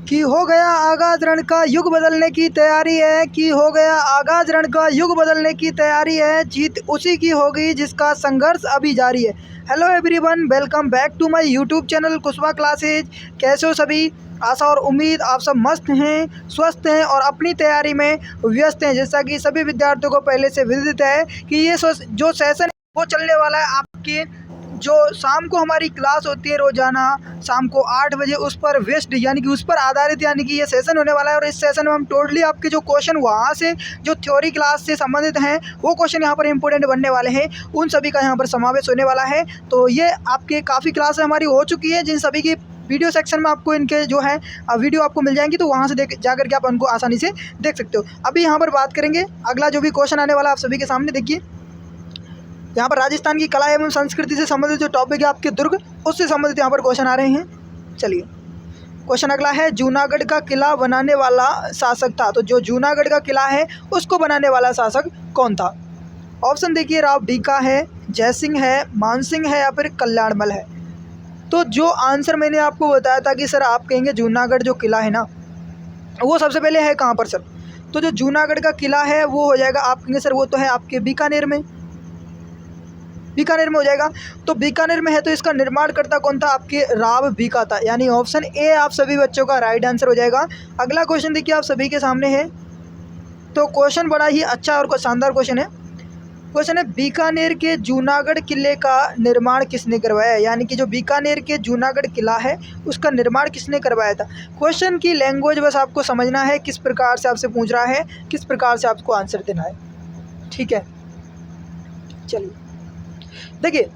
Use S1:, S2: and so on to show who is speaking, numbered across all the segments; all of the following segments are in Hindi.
S1: कि हो गया आगाज रण का युग बदलने की तैयारी है, कि हो गया आगाज रण का युग बदलने की तैयारी है, जीत उसी की होगी जिसका संघर्ष अभी जारी है। Hello everyone, welcome back to my YouTube channel Kushwaha classes. कैसे हो सभी? आशा और उम्मीद आप सब मस्त हैं, स्वस्थ हैं और अपनी तैयारी में व्यस्त हैं। जैसा कि सभी विद्यार्थियों को पहले से विदित है कि ये जो सेशन वो चलने वाला है आपके, जो शाम को हमारी क्लास होती है रोज़ाना शाम को 8 बजे, उस पर वेस्ट यानी कि उस पर आधारित यानी कि ये सेशन होने वाला है। और इस सेशन में हम टोटली आपके जो क्वेश्चन वहाँ से जो थ्योरी क्लास से संबंधित हैं वो क्वेश्चन यहाँ पर इंपॉर्टेंट बनने वाले हैं, उन सभी का यहाँ पर समावेश होने वाला है। तो ये आपके काफ़ी क्लासें हमारी हो चुकी है, जिन सभी की वीडियो सेक्शन में आपको इनके जो है वीडियो आपको मिल जाएंगी, तो वहाँ से देख जा करके आप उनको आसानी से देख सकते हो। अभी यहाँ पर बात करेंगे अगला जो भी क्वेश्चन आने वाला है आप सभी के सामने। देखिए यहाँ पर राजस्थान की कला एवं संस्कृति से संबंधित जो टॉपिक है आपके दुर्ग, उससे संबंधित यहाँ पर क्वेश्चन आ रहे हैं। चलिए क्वेश्चन अगला है, जूनागढ़ का किला बनाने वाला शासक था। तो जो जूनागढ़ का किला है उसको बनाने वाला शासक कौन था? ऑप्शन देखिए, राव बीका है, जयसिंह है, मानसिंह है या फिर कल्याणमल है। तो जो आंसर मैंने आपको बताया था कि सर आप कहेंगे जूनागढ़ जो किला है ना वो सबसे पहले है कहाँ पर सर? तो जो जूनागढ़ का किला है वो हो जाएगा, आप कहेंगे सर वो तो है आपके बीकानेर में, बीकानेर में हो जाएगा। तो बीकानेर में है तो इसका निर्माणकर्ता कौन था? आपके राव बीका था, यानी ऑप्शन ए आप सभी बच्चों का राइट आंसर हो जाएगा। अगला क्वेश्चन देखिए आप सभी के सामने है, तो क्वेश्चन बड़ा ही अच्छा और शानदार क्वेश्चन है। क्वेश्चन है, बीकानेर के जूनागढ़ किले का निर्माण किसने करवाया? यानी कि जो बीकानेर के जूनागढ़ किला है उसका निर्माण किसने करवाया था? क्वेश्चन की लैंग्वेज बस आपको समझना है, किस प्रकार से आपसे पूछ रहा है, किस प्रकार से आपको आंसर देना है, ठीक है। चलिए देखिए,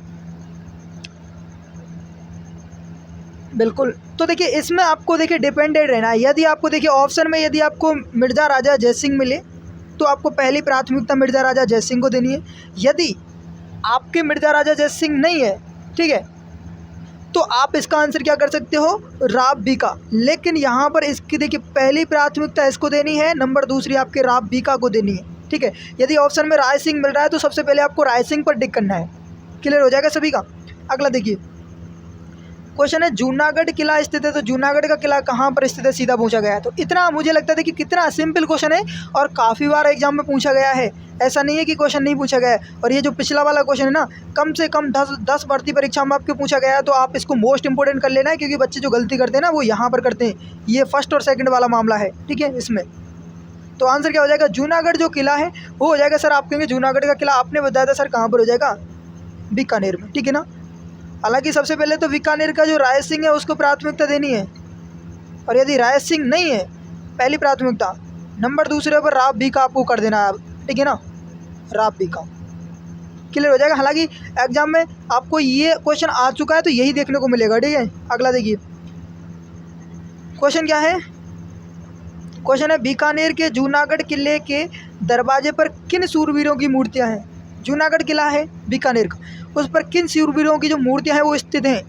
S1: बिल्कुल, तो देखिए इसमें आपको देखिए डिपेंडेंट रहना है। यदि आपको देखिए ऑप्शन में यदि आपको मिर्ज़ा राजा जयसिंह मिले तो आपको पहली प्राथमिकता मिर्ज़ा राजा जयसिंह को देनी है। यदि आपके मिर्ज़ा राजा जयसिंह नहीं है, ठीक है, तो आप इसका आंसर क्या कर सकते हो? राव बीका। लेकिन यहाँ पर इसकी देखिए पहली प्राथमिकता इसको देनी है, नंबर दूसरी आपके राव बीका को देनी है, ठीक है। यदि ऑप्शन में राय सिंह मिल रहा है तो सबसे पहले आपको राय सिंह पर टिक करना है। क्लियर हो जाएगा सभी का? अगला देखिए क्वेश्चन है, जूनागढ़ किला स्थित है। तो जूनागढ़ का किला कहाँ पर स्थित है सीधा पूछा गया है। तो इतना मुझे लगता है कि कितना सिंपल क्वेश्चन है और काफ़ी बार एग्जाम में पूछा गया है, ऐसा नहीं है कि क्वेश्चन नहीं पूछा गया है। और ये जो पिछला वाला क्वेश्चन है ना, कम से कम 10 भर्ती परीक्षा में आपके पूछा गया है, तो आप इसको मोस्ट इंपोर्टेंट कर लेना है, क्योंकि बच्चे जो गलती करते हैं ना वो यहाँ पर करते हैं। ये फर्स्ट और सेकंड वाला मामला है, ठीक है। इसमें तो आंसर क्या हो जाएगा? जूनागढ़ जो किला है वो हो जाएगा। सर आप कहेंगे जूनागढ़ का किला आपने बताया था सर कहाँ पर हो जाएगा? बीकानेर में, ठीक है ना। हालांकि सबसे पहले तो बीकानेर का जो राय सिंह है उसको प्राथमिकता देनी है, और यदि राय सिंह नहीं है पहली प्राथमिकता, नंबर दूसरे पर राव बीका आपको कर देना है, ठीक है ना, राव बीका। क्लियर हो जाएगा। हालांकि एग्जाम में आपको ये क्वेश्चन आ चुका है तो यही देखने को मिलेगा, ठीक है। अगला देखिए क्वेश्चन क्या है। क्वेश्चन है, बीकानेर के जूनागढ़ किले के दरवाजे पर किन सूरवीरों की मूर्तियाँ हैं? जूनागढ़ किला है बीकानेर का, उस पर किन सूरवीरों की जो मूर्तियां हैं वो स्थित हैं?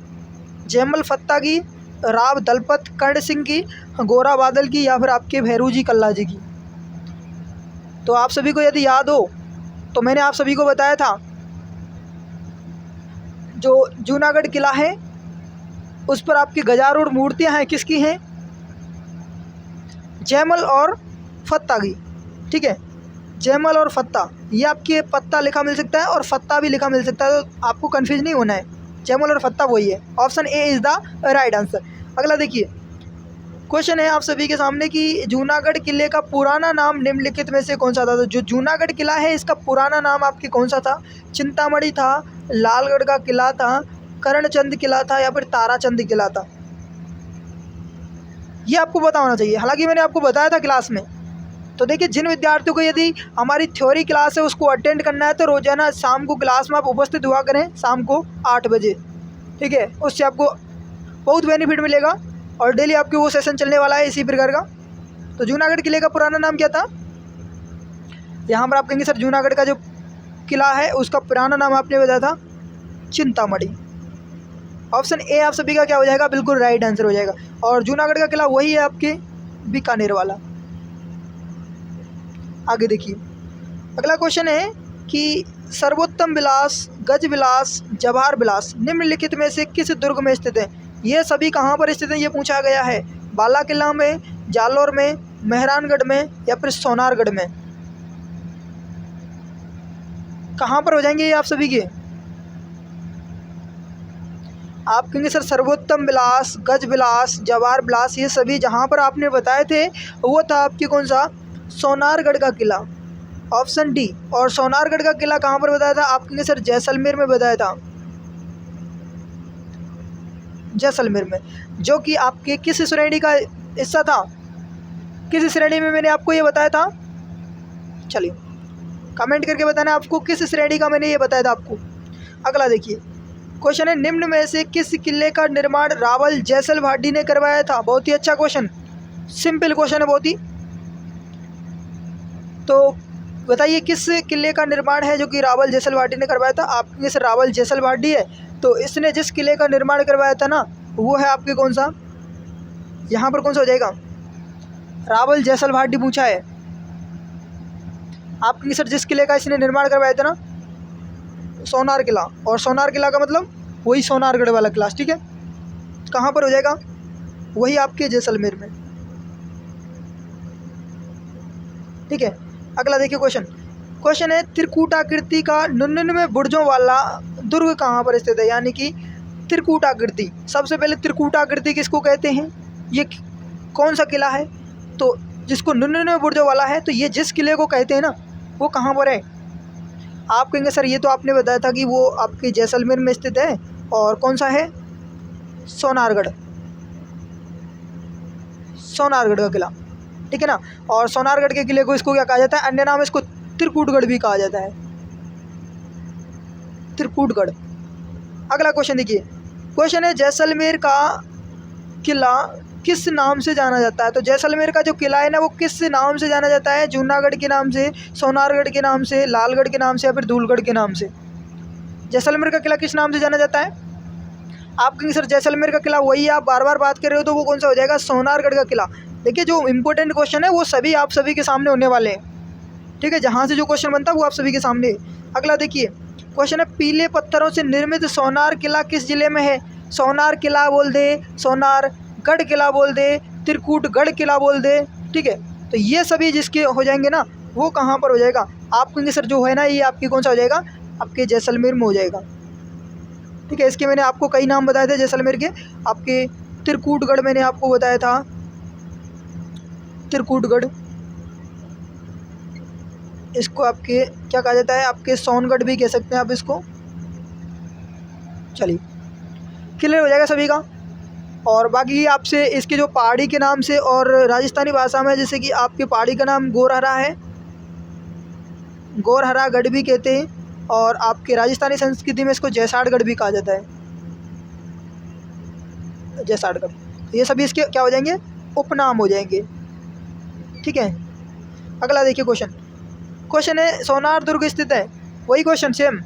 S1: जयमल फत्ता की, राव दलपत कर्ण सिंह की, गोरा बादल की या फिर आपके भैरू जी कल्ला जी की। तो आप सभी को यदि याद हो तो मैंने आप सभी को बताया था जो जूनागढ़ किला है उस पर आपकी गजारूढ़ मूर्तियां हैं, किसकी हैं? जयमल और फत्ता की, ठीक है। जयमल और फत्ता, ये आपके पत्ता लिखा मिल सकता है और फत्ता भी लिखा मिल सकता है, तो आपको कंफ्यूज नहीं होना है, जयमल और फत्ता वही है। Option A is the right answer. अगला देखिए क्वेश्चन है आप सभी के सामने कि जूनागढ़ किले का पुराना नाम निम्नलिखित में से कौन सा था? तो जो जूनागढ़ किला है इसका पुराना नाम आपके कौन सा था? चिंतामणि था, लालगढ़ का किला था, करणचंद किला था या फिर ताराचंद किला था? ये आपको पता होना चाहिए। हालांकि मैंने आपको बताया था क्लास में। तो देखिए, जिन विद्यार्थियों को यदि हमारी थ्योरी क्लास है उसको अटेंड करना है तो रोजाना शाम को क्लास में आप उपस्थित हुआ करें, शाम को 8 बजे, ठीक है। उससे आपको बहुत बेनिफिट मिलेगा और डेली आपके वो सेशन चलने वाला है इसी प्रकार का। तो जूनागढ़ किले का पुराना नाम क्या था? यहाँ पर आप कहेंगे सर जूनागढ़ का जो किला है उसका पुराना नाम आपने बताया था चिंतामणि। ऑप्शन ए आप सभी का क्या हो जाएगा? बिल्कुल राइट आंसर हो जाएगा। और जूनागढ़ का किला वही है आपके बीकानेर वाला। आगे देखिए अगला क्वेश्चन है कि सर्वोत्तम विलास, गज विलास, जवाहर विलास निम्नलिखित में से किस दुर्ग में स्थित है? ये सभी कहाँ पर स्थित है ये पूछा गया है। बाला किला में, जालोर में, मेहरानगढ़ में या फिर सोनारगढ़ में? कहाँ पर हो जाएंगे ये आप सभी के? आप कहेंगे सर सर्वोत्तम विलास, गज विलास, जवाहर विलास, ये सभी जहाँ पर आपने बताए थे वो था आपके कौन सा? सोनारगढ़ का किला, ऑप्शन डी। और सोनारगढ़ का किला कहाँ पर बताया था? आप कहेंगे सर जैसलमेर में बताया था, जैसलमेर में, जो कि आपके किस श्रेणी का हिस्सा था? किस श्रेणी में मैंने आपको ये बताया था? चलिए कमेंट करके बताना आपको किस श्रेणी का मैंने ये बताया था आपको। अगला देखिए क्वेश्चन है, निम्न में से किस किले का निर्माण रावल जैसल भाटी ने करवाया था? बहुत ही अच्छा क्वेश्चन, सिंपल क्वेश्चन है बहुत ही। तो बताइए किस किले का निर्माण है जो कि रावल जैसल भाटी ने करवाया था? आपके सर रावल जैसल भाटी है, तो इसने जिस किले का निर्माण करवाया था ना वो है आपके कौन सा? यहाँ पर कौन सा हो जाएगा? रावल जैसल भाटी पूछा है आपके सर, जिस किले का इसने निर्माण करवाया था ना, सोनार किला। और सोनार किला का मतलब वही सोनारगढ़ वाला किला, ठीक है। कहाँ पर हो जाएगा? वही आपके जैसलमेर में, ठीक है। अगला देखिए क्वेश्चन है, त्रिकूटाकृति का 99 बुर्जों वाला दुर्ग कहाँ पर स्थित है? यानी कि त्रिकूटाकृति, सबसे पहले त्रिकूटाकृति किसको कहते हैं? ये कौन सा किला है? तो जिसको 99 बुर्जों वाला है, तो ये जिस किले को कहते हैं ना वो कहाँ पर है? आप कहेंगे सर ये तो आपने बताया था कि वो आपके जैसलमेर में स्थित है, और कौन सा है? सोनारगढ़, सोनारगढ़ का किला, ठीक है ना। और सोनारगढ़ के किले को इसको क्या कहा जाता है? अन्य नाम इसको त्रिकूटगढ़ भी कहा जाता है, त्रिकूटगढ़। अगला क्वेश्चन देखिए, क्वेश्चन है, जैसलमेर का किला किस नाम से जाना जाता है? तो जैसलमेर का जो किला है ना वो किस नाम से जाना जाता है? जूनागढ़ के नाम से, सोनारगढ़ के नाम से, लालगढ़ के नाम से या फिर धूलगढ़ के नाम से? जैसलमेर का किला किस नाम से जाना जाता है? आप कहेंगे सर जैसलमेर का किला, वही आप बार बार बात कर रहे हो, तो वो कौन सा हो जाएगा? सोनारगढ़ का किला। देखिए जो इंपॉर्टेंट क्वेश्चन है वो सभी आप सभी के सामने होने वाले हैं, ठीक है। जहाँ से जो क्वेश्चन बनता है वो आप सभी के सामने। अगला देखिए क्वेश्चन है, पीले पत्थरों से निर्मित सोनार किला किस जिले में है? सोनार किला बोल दे, सोनारगढ़ किला बोल दे, त्रिकूटगढ़ किला बोल दे, ठीक है। तो ये सभी जिसके हो जाएंगे ना वो कहाँ पर हो जाएगा? आप कहेंगे सर जो है ना ये आपकी कौन सा हो जाएगा? आपके जैसलमेर में हो जाएगा, ठीक है। इसके मैंने आपको कई नाम बताए थे जैसलमेर के, आपके त्रिकूटगढ़ मैंने आपको बताया था, त्रिकूटगढ़। इसको आपके क्या कहा जाता है? आपके सोनगढ़ भी कह सकते हैं आप इसको। चलिए क्लियर हो जाएगा सभी का। और बाकी आपसे इसके जो पहाड़ी के नाम से और राजस्थानी भाषा में, जैसे कि आपके पहाड़ी का नाम गोरहरा है, गोरहरागढ़ भी कहते हैं, और आपके राजस्थानी संस्कृति में इसको जैसाड़गढ़ भी कहा जाता है, जैसाड़गढ़। ये सभी इसके क्या हो जाएंगे? उपनाम हो जाएंगे, ठीक है। अगला देखिए क्वेश्चन है, सोनार दुर्ग स्थित है, वही क्वेश्चन सेम,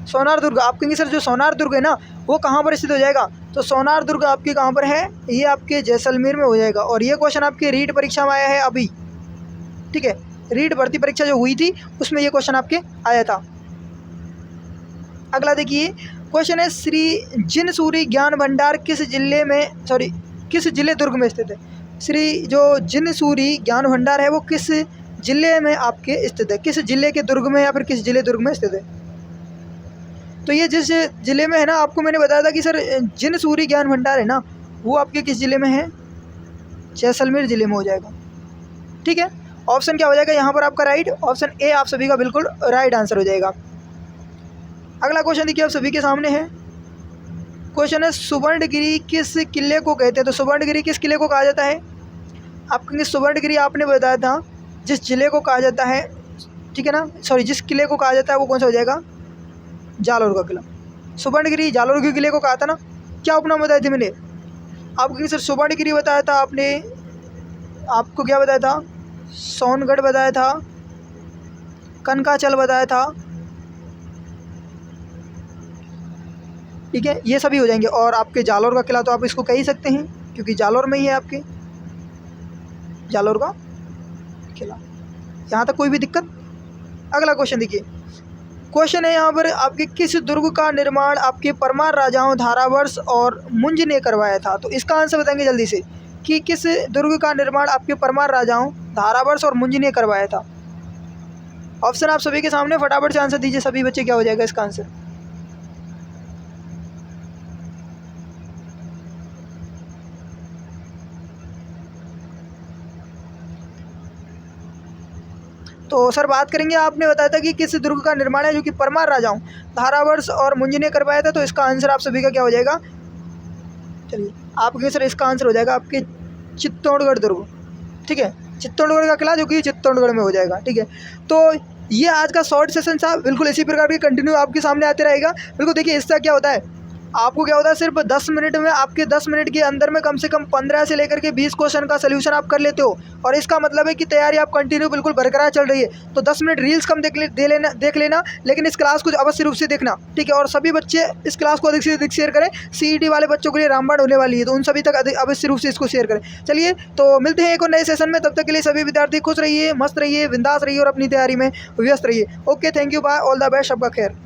S1: सोनार दुर्ग। आप कहेंगे सर जो सोनार दुर्ग है ना वो कहाँ पर स्थित हो जाएगा? तो सोनार दुर्ग आपके कहाँ पर है? ये आपके जैसलमेर में हो जाएगा। और ये क्वेश्चन आपके रीट परीक्षा में आया है अभी, ठीक है। रीट भर्ती परीक्षा जो हुई थी उसमें ये क्वेश्चन आपके आया था। अगला देखिए क्वेश्चन है, श्री जिनसूरी ज्ञान भंडार किस जिले में, किस जिले दुर्ग में स्थित है? श्री जो जिनसूरी ज्ञान भंडार है वो किस जिले में आपके स्थित है? किस जिले के दुर्ग में या फिर किस जिले दुर्ग में स्थित है? तो ये जिस जिले में है ना, आपको मैंने बताया था कि सर जिनसूरी ज्ञान भंडार है ना वो आपके किस जिले में है? जैसलमेर जिले में हो जाएगा, ठीक है। ऑप्शन क्या हो जाएगा यहाँ पर आपका? राइट, ऑप्शन ए आप सभी का बिल्कुल राइट आंसर हो जाएगा। अगला क्वेश्चन देखिए आप सभी के सामने है, क्वेश्चन है, सुवर्णगिरी किस किले को कहते हैं? तो सुवर्णगिरी किस किले को कहा जाता है? आप कहेंगे सुवर्णगिरी आपने बताया था जिस जिले को कहा जाता है, ठीक है ना, जिस किले को कहा जाता है वो कौन सा हो जाएगा? जालोर का किला। सुवर्णगिरी जालोर के किले को कहा था ना, क्या उपनाम बताए थे मैंने? आप कहेंगे सर सुवर्णगिरी बताया था आपने, आपको क्या बताया था? सोनगढ़ बताया था, कनकाचल बताया था, ठीक है। ये सभी हो जाएंगे। और आपके जालोर का किला तो आप इसको कह ही सकते हैं क्योंकि जालोर में ही है आपके जालोर का किला। यहाँ तक कोई भी दिक्कत? अगला क्वेश्चन देखिए, क्वेश्चन है यहाँ पर, आपके किस दुर्ग का निर्माण आपके परमार राजाओं धारावर्ष और मुंज ने करवाया था? तो इसका आंसर बताएंगे जल्दी से, कि किस दुर्ग का निर्माण आपके परमार राजाओं धारावर्ष और मुंजी ने करवाया था? ऑप्शन आप सभी के सामने, फटाफट से आंसर दीजिए सभी बच्चे, क्या हो जाएगा इसका आंसर? तो सर बात करेंगे, आपने बताया था कि किस दुर्ग का निर्माण है जो कि परमार राजाओं धारावर्ष और मुंजी ने करवाया था, तो इसका आंसर आप सभी का क्या हो जाएगा? चलिए आपके सर इसका आंसर हो जाएगा आपके चित्तौड़गढ़ दुर्ग। ठीक है, चित्तौड़गढ़ का किला जो कि चित्तौड़गढ़ में हो जाएगा। ठीक है, तो ये आज का शॉर्ट सेशन था, बिल्कुल इसी प्रकार के कंटिन्यू आपके सामने आते रहेगा। बिल्कुल देखिए, इससे क्या होता है, आपको क्या होता है, सिर्फ 10 मिनट में, आपके 10 मिनट के अंदर में कम से कम 15 से लेकर के 20 क्वेश्चन का सोल्यूशन आप कर लेते हो, और इसका मतलब है कि तैयारी आप कंटिन्यू बिल्कुल बरकरार चल रही है। तो 10 मिनट रील्स कम देख लेना, लेकिन इस क्लास को अवश्य रूप से देखना। ठीक है, और सभी बच्चे इस क्लास को अधिक से अधिक शेयर करें। CET वाले बच्चों के लिए रामबाण होने वाली है, तो उन सभी तक अवश्य रूप से इसको शेयर करें। चलिए, तो मिलते हैं एक और नए सेशन में, तब तक के लिए सभी विद्यार्थी खुश रहिए, मस्त रहिए, बिंदास रहिए और अपनी तैयारी में व्यस्त रहिए। Okay, thank you, bye, all the best, सबका खैर।